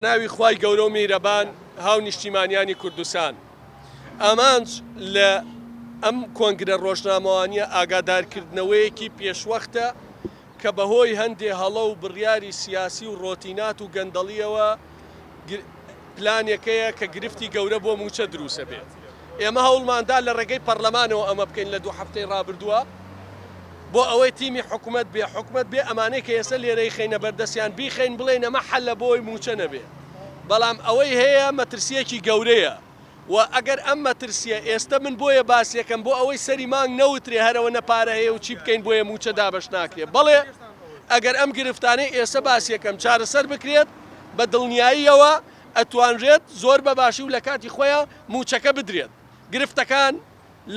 ناوی خوای گەورە و میرەبان هاو نیشتیمانیانی کوردستان ئەمانج لە ئەم کۆنگرە ڕۆژنامەوانیە ئاگادارکردنەوەیەکی پێشوەختە کە بەهۆی هەندێ هەڵە و بڕیاری سیاسی و ڕۆتینات و گەندەڵیەوە پلانێکەیە کە گرفتی گەورە بۆ موچە دروسە بێت. ئێمە هەوڵماندا لە ڕێگەی پەرلەمانەوە ئەمە بکەین لە 2 هەفتەی ڕابردووە بۆ ئەوەی تیمی حکوومەت بێ ئەمانەی کە ئێستا لێرەی خەینە بەردەستیان بیخەین بڵێن ئەمە حەل لە بۆی موچە نەبێ. بەڵام ئەوەی هەیە مەترسیەکی گەورەیە و ئەگەر ئەم مەترسیە ئێستا من بۆیە باسیەکەم بۆ ئەوەی سەری مانگ نەوترێ هەرەوە نەپارە هەیە و چی بکەین بۆیە موچە دابەش ناکرێت. بەڵێ ئەگەر ئەم گرفتانەی ئێستا باسیەکەم چارەسەر بکرێت بە دڵنیاییەوە ئەتوانرێت زۆر بە باشی و لە کاتی خۆیان موچەکە بدرێت. گرفتەکان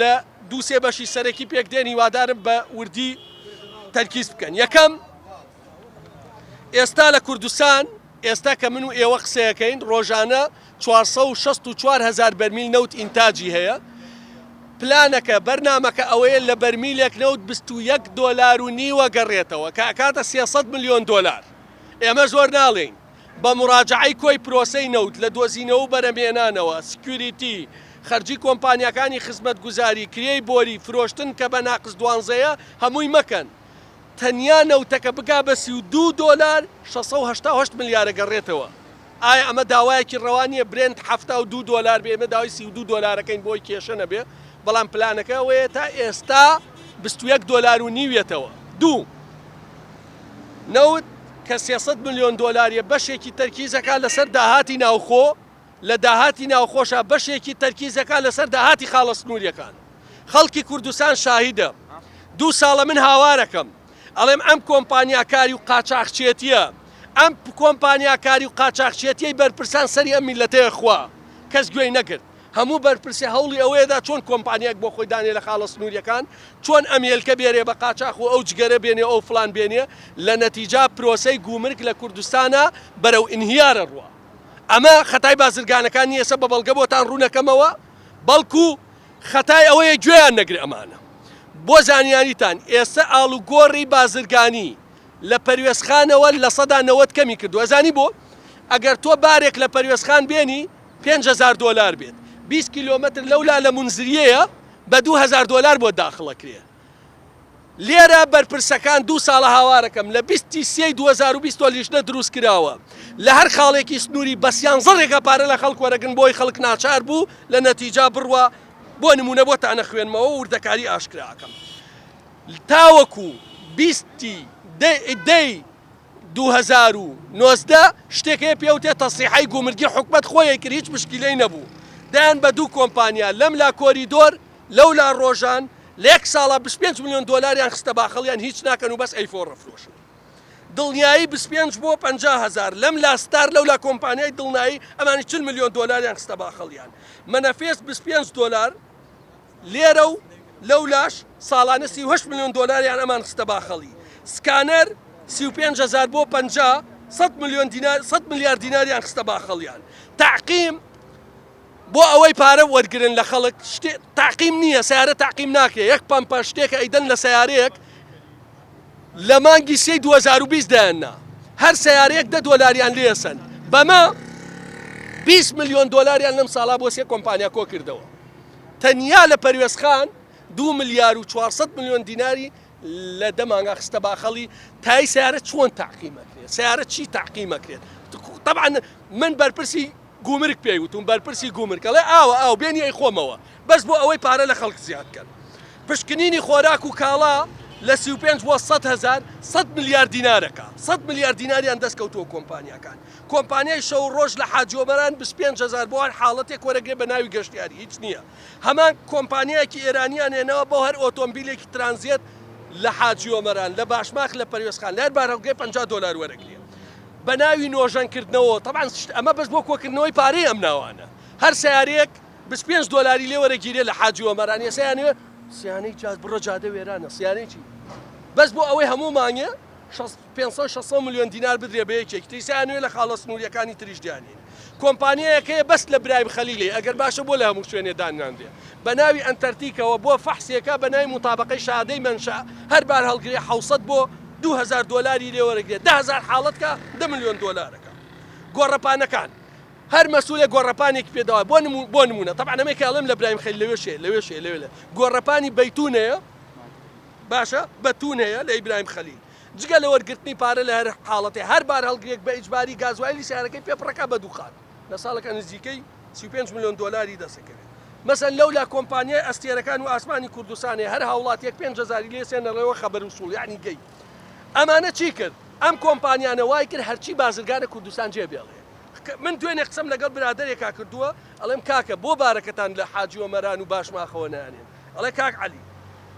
لە 2-3 بەشی سەرەکی پێکدێن هیوادارم بە وردی تەرکیز بکەن. یەکەم ئێستا لە کوردستان ئێستا کە من و ئێوە قسەیەکەین ڕۆژانە 464,000 بەرمیل نەوت ئینتاجی هەیە. پلانەکە بەرنامەکە ئەوەیە لە بەرمیلێک نەوت 21 دۆلار و نیوە گەڕێتەوە کە ئەکاتە 300 ملیۆن دۆلار. ئێمە زۆر ناڵێین بە مراجعەی کۆی پرۆسەی نەوت لە دۆزینەوە و بەرەمێنانەوە سکیوریتی خەرجی کۆمپانیەکانی خزمەتگوزاری کرێی بۆری فرۆشتن کە بە ناقص 12 هەمووی مەکەن. تەنیا نەوتەکە بگا بە 32 دۆلار 688 ملیارە گەڕێتەوە. ئایا ئەمە داوایەکی ڕەوانیە برێنت 72 دۆلار بێ ئێمە داوای 32 دۆلارەکەین بۆی کێشە نەبێ. بەڵام پلانەکە ئەوەیە تا ئێستا 21 دۆلار و نیوێتەوە. دوو نەوت کە 300 ملیۆن دۆلاریە بەشێکی تەرکیزەکە لەسەر داهاتی ناوخۆ لە داهاتی ناوخۆشە بەشێکی تەرکیزەکە لەسەر داهاتی خاڵە سنووریەکان. خەڵکی کوردستان شاهیدە. 2 ساڵە من هاوارەکەم ئەڵێم ئەم کۆمپانیاکاری و قاچاقچێتیە ئەم کۆمپانیاکاری و قاچاقچێتیەی بەرپرسان سەری ئەم میلەتەیە خوا کەس گوێی نەکرد. هەموو بەرپرسی هەوڵی ئەوەیەدا چۆن کۆمپانیاک بۆ خۆی دانێ لە خاڵە سنووریەکان چۆن ئەمێلکە بێرێ بە قاچاق و ئەو جگەرە بێنێ ئەو فلان بێنێ لە نەتیجا پرۆسەی گومرگ لە کوردستانە بەرەو ئینهیارە ڕوە. ئەمە خەتای بازرگانەکان نیەسە بە بەڵگە بۆتان ڕوونەکەمەوە بەڵکو خەتای ئەوەیە گوێیان نەگرێ ئەمانە. بۆ زانیاریتان ئێستا ئاڵوگۆڕی بازرگانی لە پەروێزخانەوە لە 90 کەمی کردو. ئەزانی بۆ ئەگەر تۆ بارێک لە پەروێزخان بێنی 5,000 دۆلار بێت 20 کیلۆمەتر لەولا لە منزریەیە بە 2,000 دۆلار بۆ داخڵەکرێ. لێرە بەرپرسەکان 2 ساڵە هاوارەکەم لە 2020 لیژنە دروست کراوە لە هەر خاڵێکی سنووری بەسییان زەڕێکە پارە لە خەڵک وەرەگن بۆی خەڵک ناچار بوو لە نەتیجا بڕوە بۆ نمونە بۆتانە خوێنمەوە وردەکاری ئاشکراکەم. تاوەکو 2019 شتێکەیە پێوتێت تەسریحای گومرگی حکومەت خۆیە کرد هیچ مشکلەی نەبوو. دایان بە 2 کۆمپانیا لەم لا کۆریدۆر لەولا ڕۆژان لە 1 ساڵە 25 ملیۆن دۆلاریان خستە باخەڵیان هیچ ناکەن و بەس ئەیفۆ ڕەفرۆشن. دڵنیایی 25 بۆ 50,000 لەم لاستار لەولا کۆمپانیای دڵنایی ئەمانی 40 ملیۆن دۆلاریان خستە باخەڵیان. مەنەفێس 25 دۆلار لێرە و لەولاش ساڵانە 38 ملیۆن دۆلاریان ئەمان خستە باخەڵی. سکانەر 35,000 بۆ 50 100 میلیارد دیناریان خستە باخەڵیان. تعقیم بۆ ئەوەی پارە وەرگرن لە خەڵک تاقیم نییە سیارە تاقیم ناکرێت. یەک پەمپە شتێکە ئەیدەن لە سیارەیەک لە مانگی 2020 دایاننا هەر سیارەیەک 10 دۆلاریان لێسن بەمە 20 ملیۆن دۆلاریان لەم ساڵا بۆ 3 کۆمپانیا کۆ کردەوە. تەنیا لە پەروێزخان 2 ملیار و 400 ملیۆن دیناری لە دەمانگا خستە باخەڵی تای سیارە چۆن تاقیمەکرێت سیارە چی تاقیمەکرێت. طبعا من بەرپرسی گومرگ پێیوتم بەرپرسی گومرگەڵێ ئاوە بێنی ئەی خۆمەوە بەس بۆ ئەوەی پارە لە خەڵک زیادکەن. پشکنینی خۆراک و کاڵا لە 35 بۆ 100,000 100 میلیارد دینارەکە 100 میلیارد دیناریان دەستکەوتووە کۆمپانیەکان. کۆمپانیای شەو ڕۆژ لە حاجۆمەران 25,000 بۆ هەر حاڵەتێک وەرەگرێ بە ناوی گەشتیاری هیچ نییە. هەمان کۆمپانیایەکی ئێرانیان هێنەوە بۆ هەر ئۆتۆمبیلێکی ترانزیت لە حاجۆمەران لە باشماخ لە پەروێزخان لەر بارەگوێ 50 دۆلار وەرەگرێ بە ناوی نۆژەنکردنەوە. طبعا ئەمە بەس بۆ کۆکردنەوەی پارەی ئەم ناوانە. هەر سیارەیەک 25 دۆلاری لێ وەرەگیرێ لە حاجۆمەران سیانێ سیانەی جاز بڕۆ جادە وێرانە سیانەی چی بەس بۆ ئەوەی هەموو مانگە 500 ملیۆن دینار بدرێ بە یەکێک تریسیانوێ لە خاڵە سنووریەکانی تریش دیانین. کۆمپانیایەکەیە بەست لە برای خەلیلی ئەگەر باشە بۆ لە هەموو شوێنێ دانیاندێ بە ناوی ئەنتەرتیکەوە بۆ فەحسێکە بە ناوی مطابقەی شادەی منشا هەر بار هەڵگرێ 700 بۆ 2,000 دۆلاری لێوەرەگرێت 10,000 حاڵەتکە 10 ملیۆن دۆلارەکە. گۆڕەپانەکان هەر مەسوولە گۆڕەپانێکی پێداوە بۆ نمونە طبعا ئەمەی کاڵم لە برایم خەلیل لەوێشێ لەوێ گۆڕەپانی بەیتونەیە باشە بەتونەیە لە ئیبراهیم خەلیل جگە لە وەرگرتنی پارە لە هەر حاڵەتێ هەر بار هەڵگرێک بە ئیجباری گازوایلی سیارەکەی پێپڕەکە بە دووخان لە ساڵەکە نزیکەی 35 ملیۆن دۆلاری دەسەکەوێت مەسەن لەولا کۆمپانیای ئەستێرەکان و ئاسمانی کوردستانی هەر هاوڵاتیەک 5,000 لێسێنەڕێەوە خەبەر وسوڵ یعنی گەی ئەمانە چی کرد ئەم کۆمپانیانە وای کرد هەرچی بازرگانە کوردستان جێبێڵێ من دوێنێ قسەم لەگەڵ برادێکا کردووە ئەڵێم کاکە بۆ بارەکەتان لە حاجی ومەران و باشماخەوە نانێن ئەڵێ کاک عەلی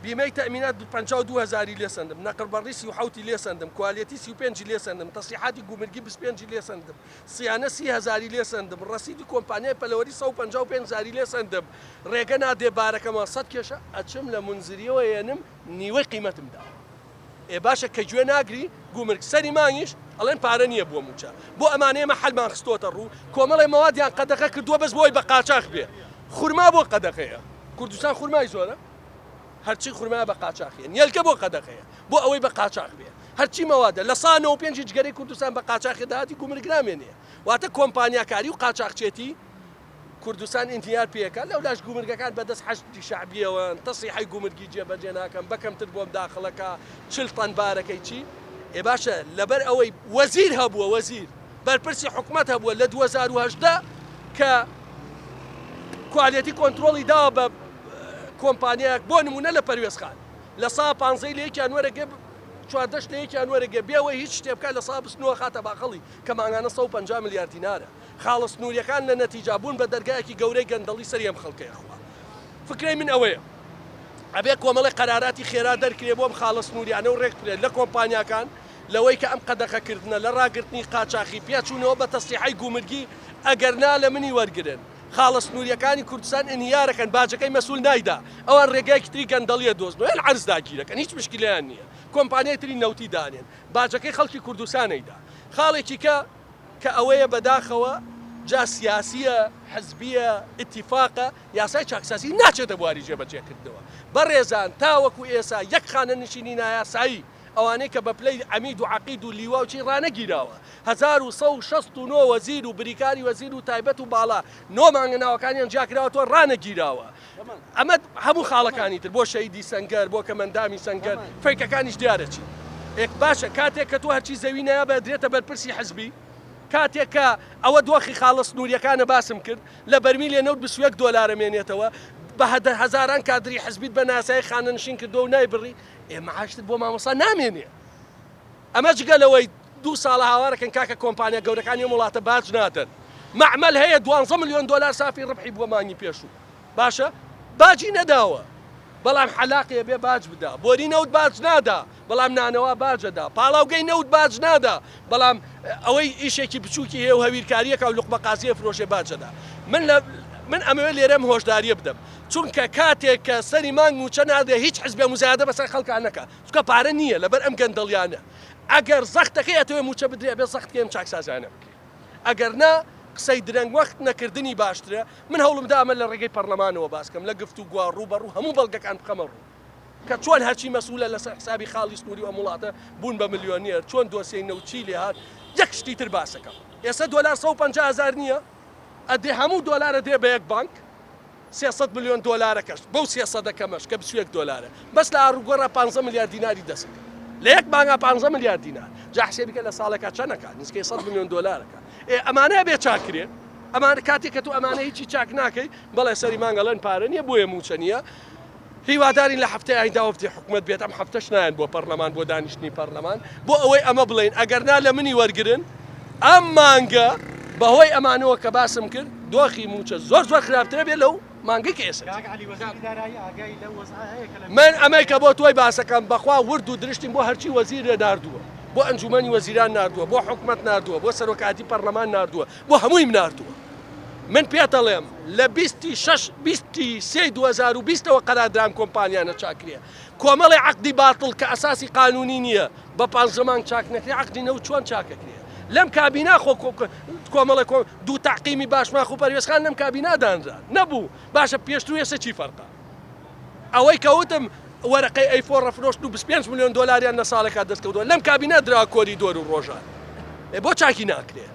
بیمەی تەمینات 52,000 لێ سندم نەقلبەڕی 37 لێ سندم کوالیەتی 35 لێ سندم تەسیحاتی گومرگی 25 لێ سندم سیانە 30,000 لێ سندم ڕەسیدی کۆمپانیای پەلەوەری 155,000 لێ سندم ڕێگە نادێ بارەکەمە 100 کێشە ئەچم لە منزریەوە ێنم نیوەی قیمەتمدا ئێ باشە کە گوێ ناگری گومرگ سەری مانگیش ئەڵێن پارە نییە بۆ موچە بۆ ئەمانەیە مەحەلمان خستۆتە ڕوو کۆمەڵی مەوادیان قەدەغە کردووە بەس بۆی بە قاچاق بێ خورما بۆ قەدەغەیە کوردستان خورمای زۆرە هەرچی خورما بە قاچاقیە نیلکە بۆ قەدەغەیە بۆ ئەوەی بە قاچاق بێ هەرچی مەوادە لە 195 جگەرەی کوردستان بە قاچاقی داهاتی گومرگ نامێنێ واتە کۆمپانیاکاری و قاچاقچێتی کوردستان ئینتیار پێەکە لەولاش گومرگەکان بەدەست حەشتی شعبیەوە تەسیحەی گومرگی جێبەجێ ناکەم بەکەمتر بۆم داخڵەکە 40 تەن بارەکەی چی ئێ باشە لەبەر ئەوەی وەزیر هەبووە وەزیر بەرپرسی حکوومەت هەبووە لە 2010 کە کوالیەتی کۆنتترۆڵی داوە بە کۆمپانیایەک بۆ نمونە لە پەروێزخان لە 150 لە یەکیان وەرەگە 14 لە یەکیان وەرەگە بێەوە هیچ شتێبکە لە سابستنەوە خاتە باخەڵی کە ماگانە 150 میلیارد دینارە خاڵە سنووریەکان لە نەتیجا بوون بە دەرگایەکی گەورەی گەندەڵی سەری ئەم خەڵکەیە خوا فکرەی من ئەوەیە ئەبێ کۆمەڵی قەراراتی خێرا دەرکرێ بۆم خاڵە سنووریانە و ڕێک بکرێت لە کۆمپانیاکان لەوەی کە ئەم قەدەغەکردنە لە ڕاگررتنی قاچاقی پێچوونەوە بە تەسیحەی گومرگی ئەگەرنا لە منی وەرگرن خاڵە سنووریەکانی کوردستان ئینیارەکەن باجەکەی مەسوول نایدا ئەوان ڕێگایکی تری گەندەڵیە دۆزنەوە عەرز داگیرەکەن هیچ مشکلیان نییە کۆمپانیای تری نەوتی دانێن باجەکەی خەڵکی کوردستانەیدا خاڵێکی کە ئەوەیە بەداخەوە جا سیاسیە حزبیە ئیتیفاقە یاسای چاکساسی ناچێتە بواری جێبەجێکردنەوە بەڕێزان تاوەکو ئێسا یەک خانە نشینی نایاسایی ئەوانەی کە بە پلەی عەمید و عەقید و لیوا و چی ڕانەگیراوە 1169 وەزیر و بریکاری وەزیر و تایبەت و باڵا نۆمانگە ناوەکانیان جیاکراوەوە ڕانەگیراوە ئەمە هەموو خاڵەکانی تر بۆ شەیدی سەنگەر بۆ کەمەندامی سەنگەر فەیکەکانیش دیارەچی باشە کاتێک کە تۆ هەرچی زەوی نایە بەدرێتە بەرپرسی حزبی کاتێک کە ئەوە دۆخی خاڵە سنووریەکانە باسم کرد لە بەرمیلێ $91 مێنێتەوە بە هەزاران کادری حزبیت بە ناسایی خانەنشین کردو و نایبڕی ئێمە عاشت بۆ مامۆستا نامێنێ ئەمە جگە لەوەی 2 ساڵە هاوارەکەن کاکە کۆمپانیا گەورەکانی وڵاتە باج نادەن معمەل هەیە $12 ملیۆن سافی ڕبحی بۆ مانگی پێشوو باشە باجی نەداوە بەڵام حەلاقیە بێ باج بدا بۆری نەوت باج نادا بەڵام نانەوە باجەدا پاڵاوگەی نەوت باج نادا بەڵام ئەوەی ئیشێکی بچووکی هەیە و هەویرکاریەکە و لوقمە قازیە فرۆشێ باجەدا من ئەمەوێ لێرەم هۆشداریە بدەم چونکە کاتێک کە سەری مانگ موچە نادێ هیچ حزبێ مزایدە بەسەر خەڵکان نەکە چونکە پارە نییە لەبەر ئەم گەندەڵیانە ئەگەر زەختەکەی ئەتەوێ موچە بدرێ بێ زەختکەم چاکسازانە بکرێ ئەگەر نا قسەی درەنگ وەخت نەکردنی باشترە من هەوڵم دامە لە ڕێگەی پەرلەمانەوە باسکەم لە گفتوگۆ ڕوبەڕوو هەموو بەڵگەکان بخەمە ڕوو کە چۆن هەرچی مەسوولە لەسەر حسابی خاڵی سنووری و وڵاتە بوون بە ملیۆنێر چۆن دۆسیەی نەوچی لێ هات یەک شتی تر باسەکەم ئێستا $150,000 نییە ئەدێ هەموو دۆلارە دێ بە یەک بانک $300 ملیۆن کەش بەو 300 کەمەش کە $21 بەس لە ئاڕوگۆڕە 15 میلیارد دیناری دەسەکە لە یەک بانگا 15 میلیارد دینار جا حسێبیکە لە ساڵێکا چەندەکە نزیکەی 100 ملیۆن دۆلارەکە ئەمانەیە بێ چاکرێ ئەمان کاتێک کە تو ئەمانە هیچی چاک ناکەی بەڵێ سەری مانگەڵەن پارە نییە بۆیە موچە نییە هیوادارین لە هەفتەی ئایندا وەفتی حکومەت بێت ئەم هەفتەش نایەن بۆ پەرلەمان بۆ دانیشتنی پەرلەمان بۆ ئەوەی ئەمە بڵێن ئەگەرنا لە منی وەرگرن ئەم مانگە بەهۆی ئەمانەوە کە باسم کرد دۆخی موچە زۆر خراپترە بێ لەو مانگەی کە ئێستا من ئەمەی کە بۆ تۆی باسەکەم بەخوا ورد و درشتیم بۆ هەرچی وەزیرە ناردووە بۆ ئەنجومەنی وەزیران ناردووە بۆ حکومەت ناردووە بۆ سەرۆکاتی پەرلەمان ناردووە بۆ هەموویم ناردووە من پێتەڵێم لە 23/2020ەوە قەراردران کۆمپانیانە چاکرێ کۆمەڵی عەقدی باتڵ کە ئەساسی قانونی نییە بە 5 مانگ چاک نەکرێ عەقدی نەوت چۆن چاکەکرێ لەم کابینا خۆ کۆمەڵی دوو تەعقیمی باشماخ و پەروێزخان لەم کابینا دانران نەبوو باشە پێشتر ێستا چی فەرقە ئەوەی کەوتم وەرەقەی ئەیفۆن ڕەفرۆشت و 25 ملیۆن دۆلاریان لە ساڵێکا دەستکەوتووە لەم کابینا درا کۆریدۆر و ڕۆژان بۆ چاکی ناکرێ